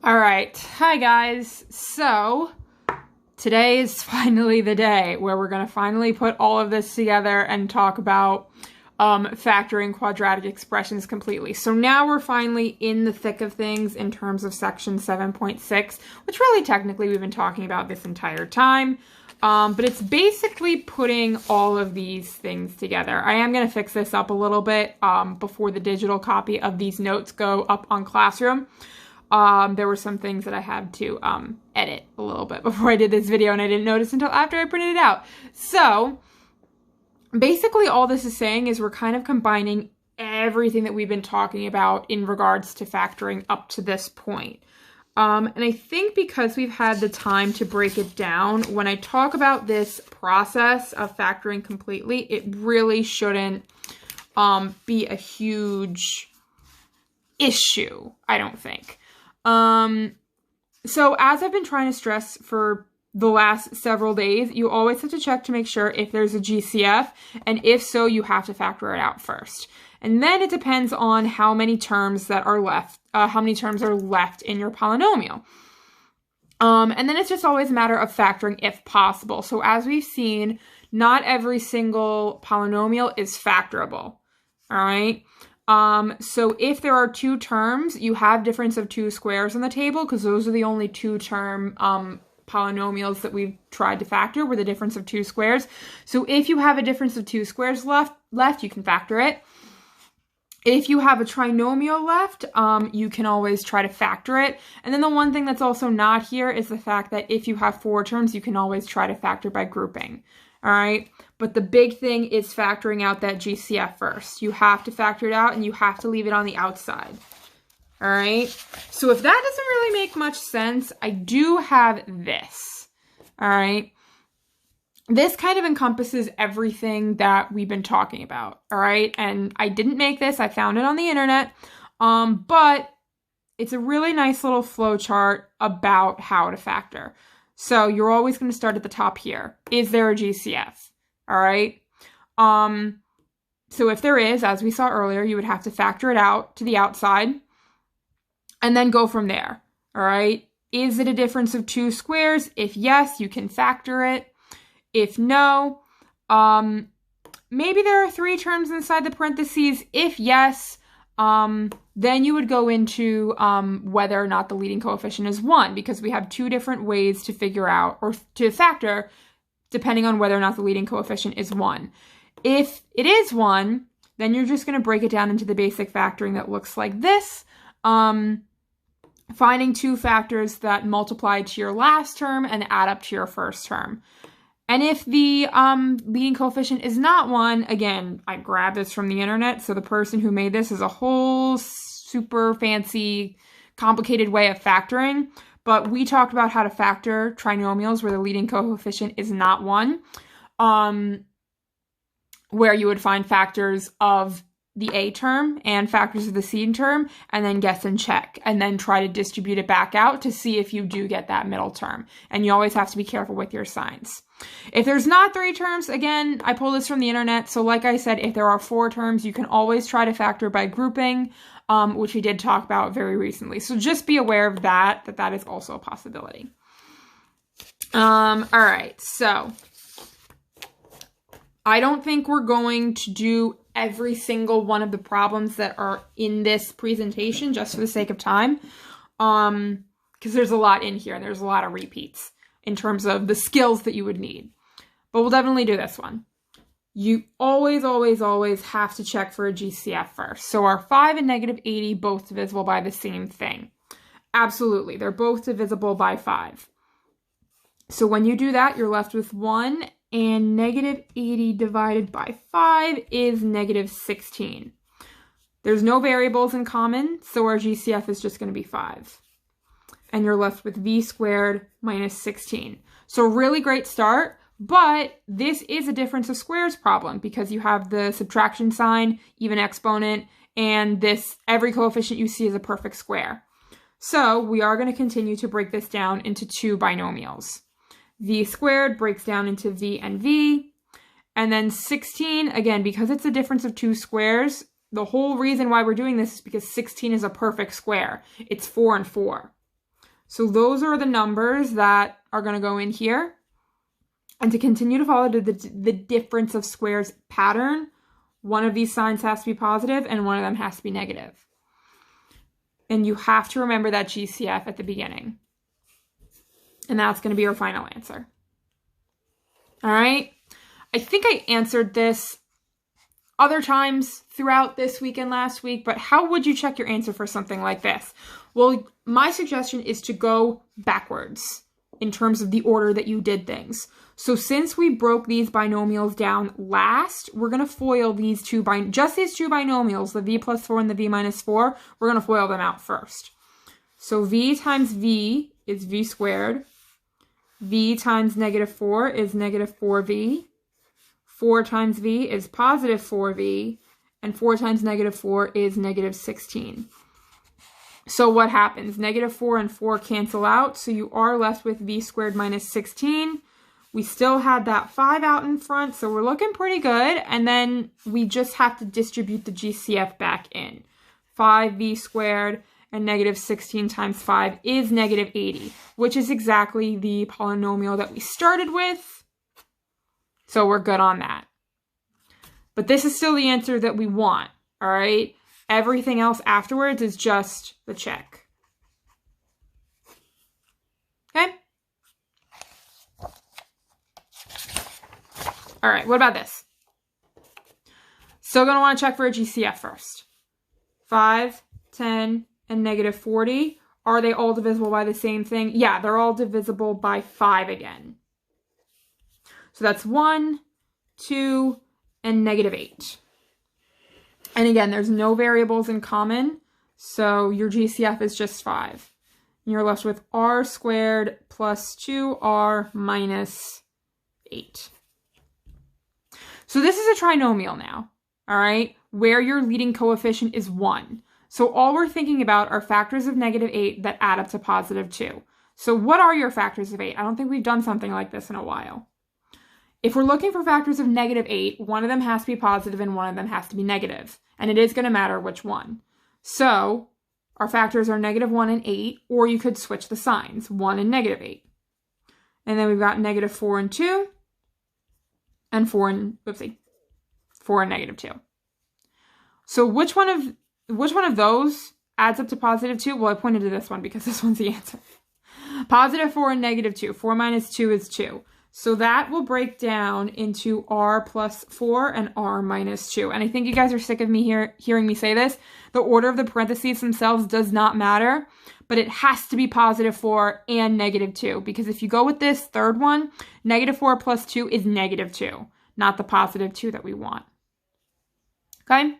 All right. Hi, guys. So, today is finally the day where we're going to finally put all of this together and talk about factoring quadratic expressions completely. So now we're finally in the thick of things in terms of section 7.6, which really technically we've been talking about this entire time. But it's basically putting all of these things together. I am going to fix this up a little bit before the digital copy of these notes go up on Classroom. There were some things that I had to edit a little bit before I did this video, and I didn't notice until after I printed it out. So basically all this is saying is we're kind of combining everything that we've been talking about in regards to factoring up to this point. And I think because we've had the time to break it down, when I talk about this process of factoring completely, it really shouldn't be a huge issue, I don't think. So as I've been trying to stress for the last several days, you always have to check to make sure if there's a GCF, and if so, you have to factor it out first. And then it depends on how many terms that are left, how many terms are left in your polynomial. And then it's just always a matter of factoring if possible. So as we've seen, not every single polynomial is factorable, all right? So if there are two terms, you have difference of two squares on the table, because those are the only two-term polynomials that we've tried to factor, were the difference of two squares. So if you have a difference of two squares left, you can factor it. If you have a trinomial left, you can always try to factor it. And then the one thing that's also not here is the fact that if you have four terms, you can always try to factor by grouping. All right. But the big thing is factoring out that GCF first. You have to factor it out and you have to leave it on the outside. All right. So if that doesn't really make much sense, I do have this. All right. This kind of encompasses everything that we've been talking about. All right. And I didn't make this. I found it on the internet. But it's a really nice little flow chart about how to factor. So you're always going to start at the top here. Is there a GCF? All right. So if there is, as we saw earlier, you would have to factor it out to the outside and then go from there. All right. Is it a difference of two squares? If yes, you can factor it. If no, maybe there are three terms inside the parentheses. If yes, then you would go into whether or not the leading coefficient is 1, because we have two different ways to figure out or to factor depending on whether or not the leading coefficient is 1. If it is 1, then you're just going to break it down into the basic factoring that looks like this. Finding two factors that multiply to your last term and add up to your first term. And if the leading coefficient is not 1, again, I grabbed this from the internet, so the person who made this is a whole super fancy, complicated way of factoring. But we talked about how to factor trinomials where the leading coefficient is not 1, where you would find factors of the A term and factors of the C term, and then guess and check, and then try to distribute it back out to see if you do get that middle term. And you always have to be careful with your signs. If there's not three terms, again, I pulled this from the internet. So like I said, if there are four terms, you can always try to factor by grouping, which we did talk about very recently. So just be aware of that is also a possibility. All right, so I don't think we're going to do every single one of the problems that are in this presentation just for the sake of time, because there's a lot in here and there's a lot of repeats in terms of the skills that you would need. But we'll definitely do this one. You always, always, always have to check for a GCF first. So are 5 and negative 80 both divisible by the same thing? Absolutely. They're both divisible by 5. So when you do that, you're left with 1, and negative 80 divided by 5 is negative 16. There's no variables in common, so our GCF is just going to be 5. And you're left with v squared minus 16. So really great start, but this is a difference of squares problem because you have the subtraction sign, even exponent, and this every coefficient you see is a perfect square. So we are going to continue to break this down into two binomials. V squared breaks down into v and v, and then 16, again, because it's a difference of two squares, the whole reason why we're doing this is because 16 is a perfect square. It's 4 and 4. So those are the numbers that are going to go in here. And to continue to follow the difference of squares pattern, one of these signs has to be positive and one of them has to be negative. And you have to remember that GCF at the beginning. And that's going to be your final answer. All right. I think I answered this other times throughout this week and last week, but how would you check your answer for something like this? Well, my suggestion is to go backwards in terms of the order that you did things. So since we broke these binomials down last, we're going to FOIL these just these two binomials, the v plus 4 and the v minus 4, we're going to FOIL them out first. So v times v is v squared. V times negative 4 is negative 4v. 4 times v is positive 4v. And 4 times negative 4 is negative 16. So what happens? Negative 4 and 4 cancel out, so you are left with v squared minus 16. We still had that 5 out in front, so we're looking pretty good. And then we just have to distribute the GCF back in. 5v squared and negative 16 times 5 is negative 80, which is exactly the polynomial that we started with. So we're good on that. But this is still the answer that we want, all right? Everything else afterwards is just the check. Okay? All right, what about this? Still going to want to check for a GCF first. 5, 10, and negative 40. Are they all divisible by the same thing? Yeah, they're all divisible by 5 again. So that's 1, 2, and negative 8. And again, there's no variables in common, so your GCF is just 5. And you're left with r squared plus 2r minus 8. So this is a trinomial now, all right, where your leading coefficient is 1. So all we're thinking about are factors of negative 8 that add up to positive 2. So what are your factors of 8? I don't think we've done something like this in a while. If we're looking for factors of negative 8, one of them has to be positive and one of them has to be negative. And it is going to matter which one. So our factors are negative 1 and 8, or you could switch the signs, 1 and negative 8. And then we've got negative 4 and 2, and 4 and negative 2. So which one of those adds up to positive 2? Well, I pointed to this one because this one's the answer. Positive 4 and negative 2. 4 minus 2 is 2. So that will break down into r plus 4 and r minus 2. And I think you guys are sick of me hearing me say this. The order of the parentheses themselves does not matter, but it has to be positive 4 and negative 2. Because if you go with this third one, negative 4 plus 2 is negative 2, not the positive 2 that we want. Okay?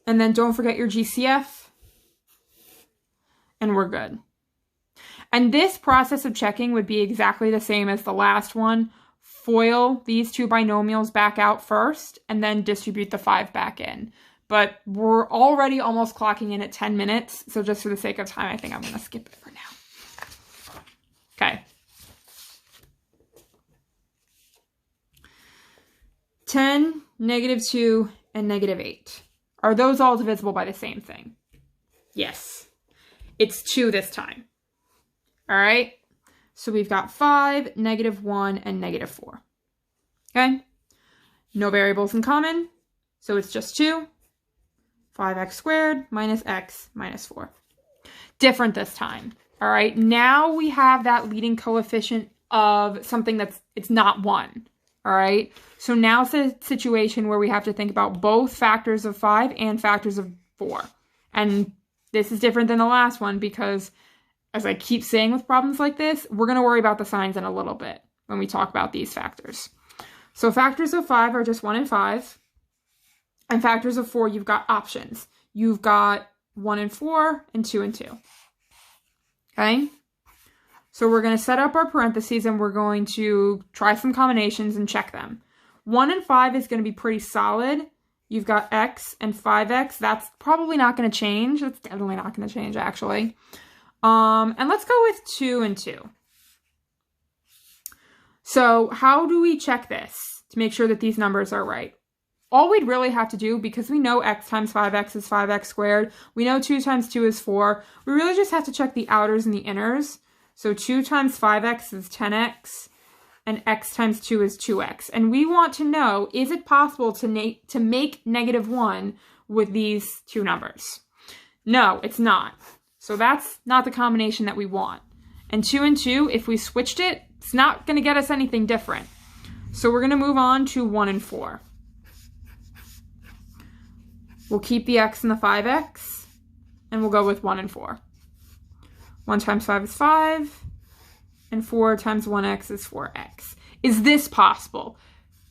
And then don't forget your GCF. And we're good. And this process of checking would be exactly the same as the last one. FOIL these two binomials back out first, and then distribute the 5 back in. But we're already almost clocking in at 10 minutes, so just for the sake of time, I think I'm going to skip it for now. Okay. 10, negative 2, and negative 8. Are those all divisible by the same thing? Yes. It's 2 this time. All right, so we've got 5, negative 1, and negative 4. Okay, no variables in common, so it's just 2. 5x squared minus x minus 4. Different this time. All right, now we have that leading coefficient of something it's not 1. All right, so now it's a situation where we have to think about both factors of 5 and factors of 4. And this is different than the last one because, as I keep saying with problems like this, we're going to worry about the signs in a little bit when we talk about these factors. So factors of 5 are just 1 and 5. And factors of 4, you've got options. You've got 1 and 4 and 2 and 2. Okay? So we're going to set up our parentheses and we're going to try some combinations and check them. 1 and 5 is going to be pretty solid. You've got x and 5x. That's probably not going to change. That's definitely not going to change, actually. And let's go with 2 and 2. So how do we check this to make sure that these numbers are right? all we'd really have to do, because we know x times 5x is 5x squared, we know 2 times 2 is 4, we really just have to check the outers and the inners. So 2 times 5x is 10x, and x times 2 is 2x. And we want to know, is it possible to make -1 with these two numbers? No, it's not. So that's not the combination that we want. And 2 and 2, if we switched it, it's not going to get us anything different. So we're going to move on to 1 and 4. We'll keep the x and the 5x, and we'll go with 1 and 4. 1 times 5 is 5, and 4 times 1x is 4x. Is this possible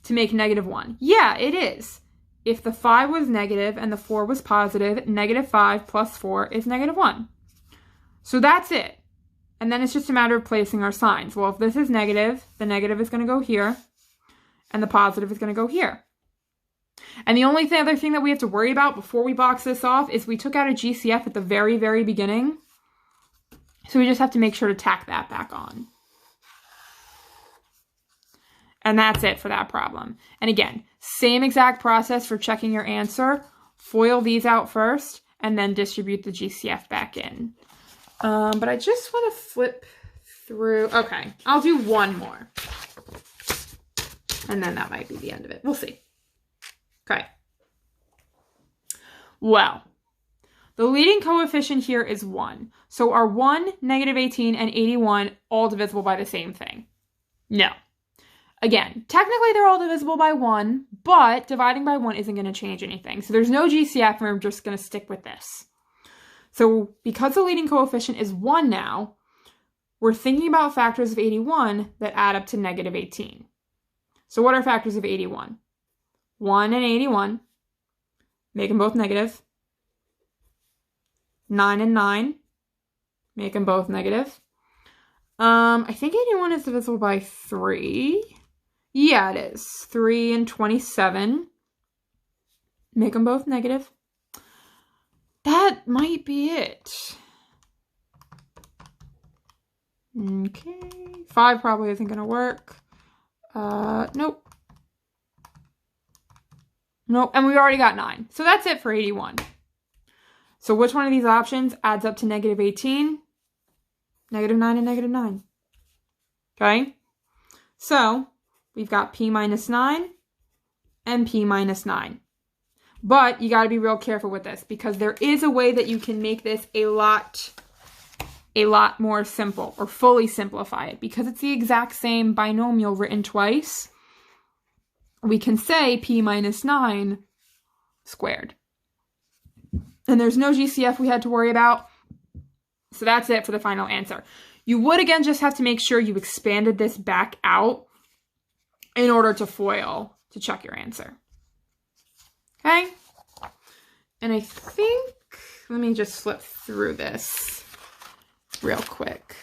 to make -1? Yeah, it is. If the 5 was negative and the 4 was positive, -5 plus 4 is -1. So that's it. And then it's just a matter of placing our signs. Well, if this is negative, the negative is going to go here, and the positive is going to go here. And the only other thing that we have to worry about before we box this off is we took out a GCF at the very, very beginning. So we just have to make sure to tack that back on. And that's it for that problem. And again, same exact process for checking your answer. Foil these out first, and then distribute the GCF back in. But I just want to flip through. Okay, I'll do one more. And then that might be the end of it. We'll see. Okay. Well, the leading coefficient here is 1. So are 1, -18, and 81 all divisible by the same thing? No. Again, technically they're all divisible by 1, but dividing by 1 isn't going to change anything. So there's no GCF, and we're just going to stick with this. So because the leading coefficient is 1 now, we're thinking about factors of 81 that add up to -18. So what are factors of 81? 1 and 81. Make them both negative. 9 and 9. Make them both negative. I think 81 is divisible by 3. Yeah, it is. 3 and 27. Make them both negative. That might be it. Okay. 5 probably isn't going to work. Nope. Nope. And we already got 9. So that's it for 81. So which one of these options adds up to -18? -9 and -9. Okay? So we've got p minus 9 and p minus 9. But you got to be real careful with this, because there is a way that you can make this a lot more simple, or fully simplify it. Because it's the exact same binomial written twice, we can say p minus 9 squared. And there's no GCF we had to worry about. So that's it for the final answer. You would, again, just have to make sure you expanded this back out in order to foil to check your answer. Okay? And I think, let me just flip through this real quick.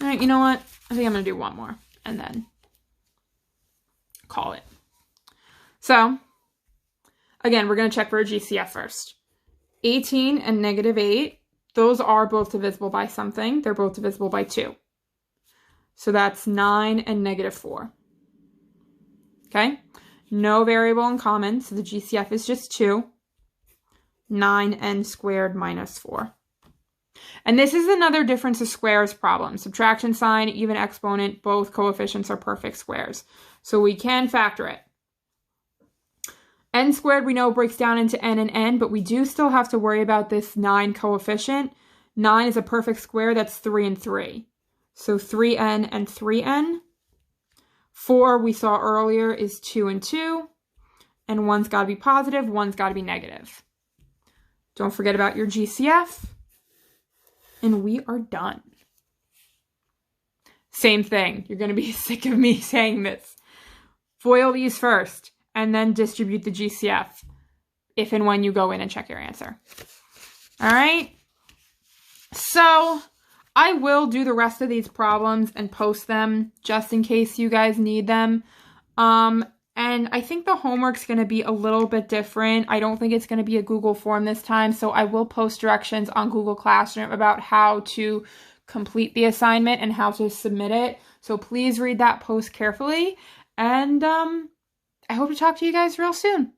All right, you know what? I think I'm going to do one more and then call it. So, again, we're going to check for a GCF first. 18 and -8, those are both divisible by something. They're both divisible by 2. So that's 9 and -4. Okay? No variable in common, so the GCF is just 2. 9n squared minus 4. And this is another difference of squares problem. Subtraction sign, even exponent, both coefficients are perfect squares. So we can factor it. N squared we know breaks down into n and n, but we do still have to worry about this 9 coefficient. 9 is a perfect square, that's 3 and 3. So 3n and 3n. 4 we saw earlier is 2 and 2. And one's got to be positive, one's got to be negative. Don't forget about your GCF. And we are done. Same thing. You're going to be sick of me saying this. Foil these first, and then distribute the GCF if and when you go in and check your answer. All right? So I will do the rest of these problems and post them just in case you guys need them. And I think the homework's going to be a little bit different. I don't think it's going to be a Google form this time, so I will post directions on Google Classroom about how to complete the assignment and how to submit it. So please read that post carefully, and I hope to talk to you guys real soon.